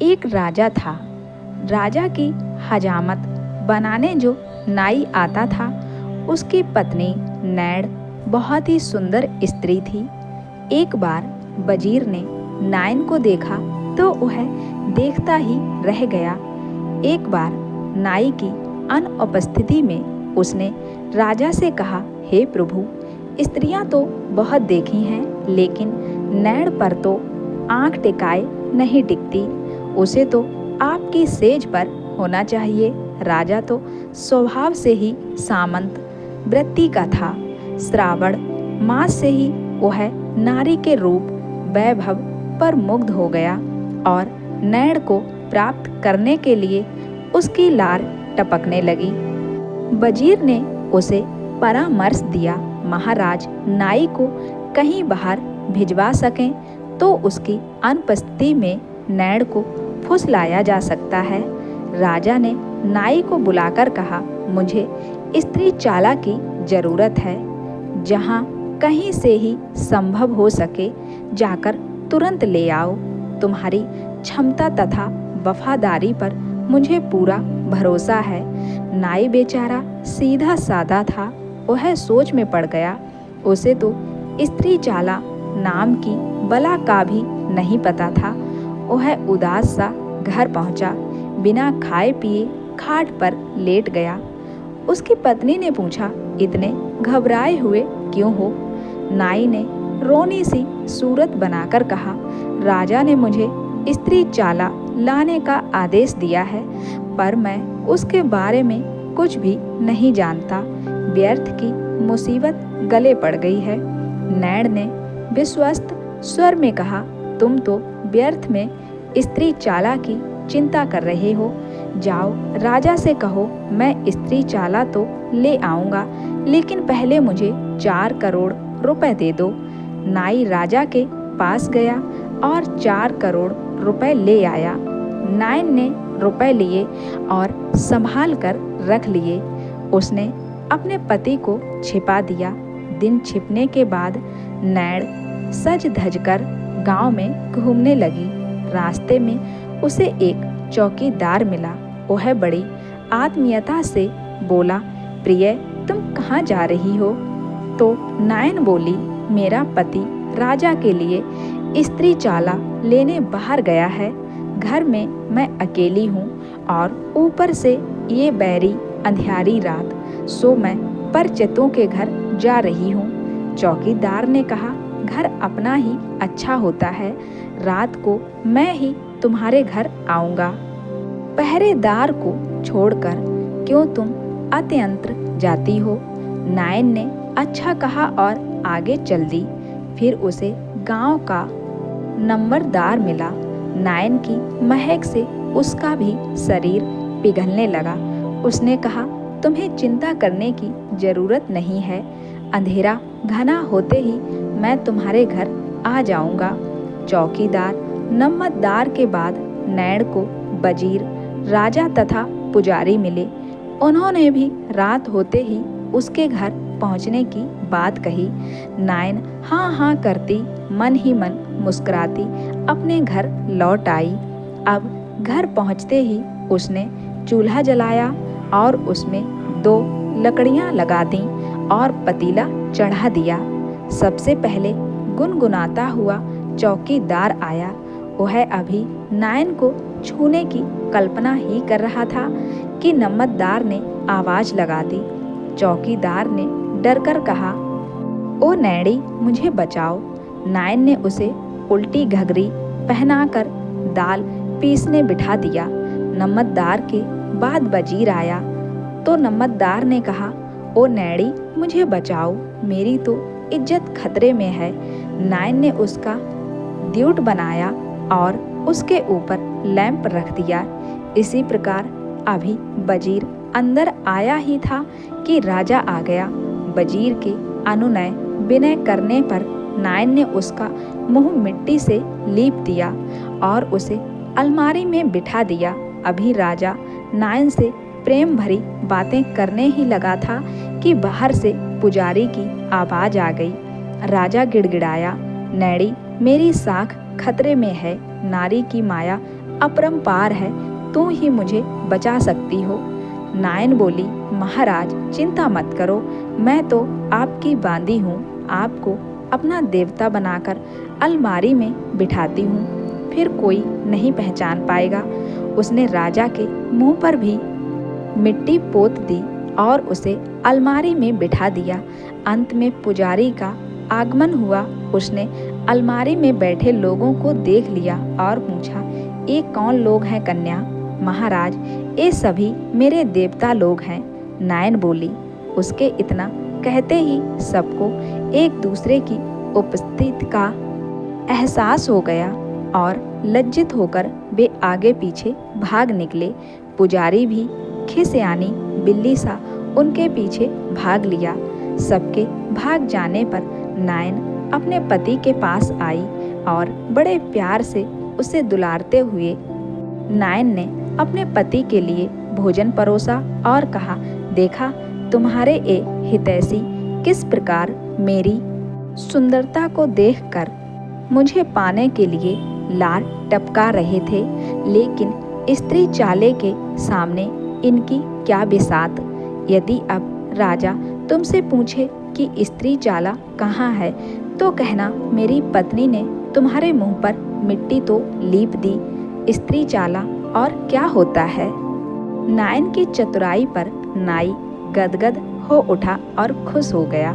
एक राजा था। राजा की हजामत बनाने जो नाई आता था, उसकी पत्नी नैण बहुत ही सुंदर स्त्री थी। एक बार वजीर ने नाइन को देखा तो वह देखता ही रह गया। एक बार नाई की अनुपस्थिति में उसने राजा से कहा, हे प्रभु, स्त्रियां तो बहुत देखी हैं, लेकिन नैण पर तो आंख टिकाए नहीं टिकती। उसे तो आपकी सेज पर होना चाहिए। राजा तो स्वभाव से ही सामंत वृत्ति का था। श्रावण मास से ही वह नारी के रूप वैभव पर मुग्ध हो गया और नैण को प्राप्त करने के लिए उसकी लार टपकने लगी। वजीर ने उसे परामर्श दिया, महाराज, नाई को कहीं बाहर भिजवा सकें तो उसकी अनुपस्थिति में नैण को फुसलाया जा सकता है। राजा ने नाई को बुलाकर कहा, मुझे स्त्री चाला की जरूरत है। जहाँ कहीं से ही संभव हो सके जाकर तुरंत ले आओ। तुम्हारी क्षमता तथा वफादारी पर मुझे पूरा भरोसा है। नाई बेचारा सीधा साधा था। वह सोच में पड़ गया। उसे तो स्त्री चाला नाम की बला का भी नहीं पता था। वह उदास सा घर पहुंचा, बिना खाए पिए खाट पर लेट गया। उसकी पत्नी ने पूछा, इतने घबराए हुए क्यों हो? नाई ने रोनी सी सूरत बनाकर कहा, राजा ने मुझे स्त्री चाला लाने का आदेश दिया है, पर मैं उसके बारे में कुछ भी नहीं जानता। व्यर्थ की मुसीबत गले पड़ गई है। नैण ने विश्वस्त स्वर में कहा, तुम तो व्यर्थ में स्त्री चाला की चिंता कर रहे हो। जाओ राजा से कहो, मैं स्त्री चाला तो ले आऊँगा, लेकिन पहले मुझे 4 करोड़ रुपए दे दो। नाई राजा के पास गया और 4 करोड़ रुपए ले आया। नाइन ने रुपए लिए और संभाल कर रख लिए। उसने अपने पति को छिपा दिया। दिन छिपने के बाद नैण सज धज कर गाँव में घूमने लगी। रास्ते में उसे एक चौकीदार मिला। वह बड़ी आत्मीयता से बोला, प्रिय, तुम कहाँ जा रही हो? तो नाइन बोली, मेरा पति राजा के लिए स्त्री चाला लेने बाहर गया है। घर में मैं अकेली हूँ और ऊपर से ये बैरी अंधियारी रात, सो मैं परिचितों के घर जा रही हूँ। चौकीदार ने कहा, घर अपना ही अच्छा होता है। रात को मैं ही तुम्हारे घर आऊँगा। पहरेदार को छोड़कर क्यों तुम अत्यंत्र जाती हो? नाइन ने अच्छा कहा और आगे चल दी। फिर उसे गांव का नंबरदार मिला। नाइन की महक से उसका भी शरीर पिघलने लगा। उसने कहा, तुम्हें चिंता करने की जरूरत नहीं है। अंधेरा घना होते ही मैं तुम्हारे घर आ जाऊंगा। चौकीदार नंबरदार के बाद नैण को वजीर, राजा तथा पुजारी मिले। उन्होंने भी रात होते ही उसके घर पहुंचने की बात कही। नाइन हाँ हाँ करती मन ही मन मुस्कुराती अपने घर लौट आई। अब घर पहुंचते ही उसने चूल्हा जलाया और उसमें 2 लकड़ियां लगा दी और पतीला चढ़ा दिया। सबसे पहले गुनगुनाता हुआ चौकीदार आया। वह अभी नाइन को छूने की कल्पना ही कर रहा था कि नंबरदार ने आवाज लगा दी। चौकीदार ने डरकर कहा, ओ नैड़ी, मुझे बचाओ। नाइन ने उसे उल्टी घघरी पहनाकर दाल पीसने बिठा दिया। नंबरदार के बाद वजीर आया तो नंबरदार ने कहा, ओ नैड़ी, मुझे बचाओ, मेरी तो इज्जत खतरे में है। नाइन ने उसका द्यूट बनाया और उसके ऊपर लैंप रख दिया। इसी प्रकार अभी वजीर अंदर आया ही था कि राजा आ गया। वजीर के अनुनय विनय करने पर नाइन ने उसका मुंह मिट्टी से लीप दिया और उसे अलमारी में बिठा दिया। अभी राजा नाइन से प्रेम भरी बातें करने ही लगा था कि बाहर से पुजारी की आवाज आ गई। राजा गिड़गिड़ाया, नैड़ी, मेरी साख खतरे में है। नारी की माया अपरंपार है, तू ही मुझे बचा सकती हो। नायन बोली, महाराज चिंता मत करो, मैं तो आपकी बांदी हूँ, आपको अपना देवता बनाकर अलमारी में बिठाती हूँ, फिर कोई नहीं पहचान पाएगा। उसने राजा के मुंह पर भी मिट्टी पोत दी और उसे अलमारी में बिठा दिया। अंत में पुजारी का आगमन हुआ। उसने अलमारी में बैठे लोगों को देख लिया और पूछा, ये कौन लोग हैं कन्या? महाराज, ये सभी मेरे देवता लोग हैं, नायन बोली। उसके इतना कहते ही सबको एक दूसरे की उपस्थिति का एहसास हो गया और लज्जित होकर वे आगे पीछे भाग निकले। पुजारी भी खिसियानी बिल्ली सा उनके पीछे भाग लिया। सबके भाग जाने पर नायन अपने पति के पास आई और बड़े प्यार से उसे दुलारते हुए नायन ने अपने पति के लिए भोजन परोसा और कहा, देखा तुम्हारे ये हितैषी किस प्रकार मेरी सुंदरता को देखकर मुझे पाने के लिए लार टपका रहे थे, लेकिन स्त्री चाले के सामने इनकी क्या बिसात। यदि अब राजा तुमसे पूछे कि स्त्री चाला कहाँ है, तो कहना मेरी पत्नी ने तुम्हारे मुंह पर मिट्टी तो लीप दी। स्त्री चाला और क्या होता है। नायन की चतुराई पर नाई गदगद हो उठा और खुश हो गया।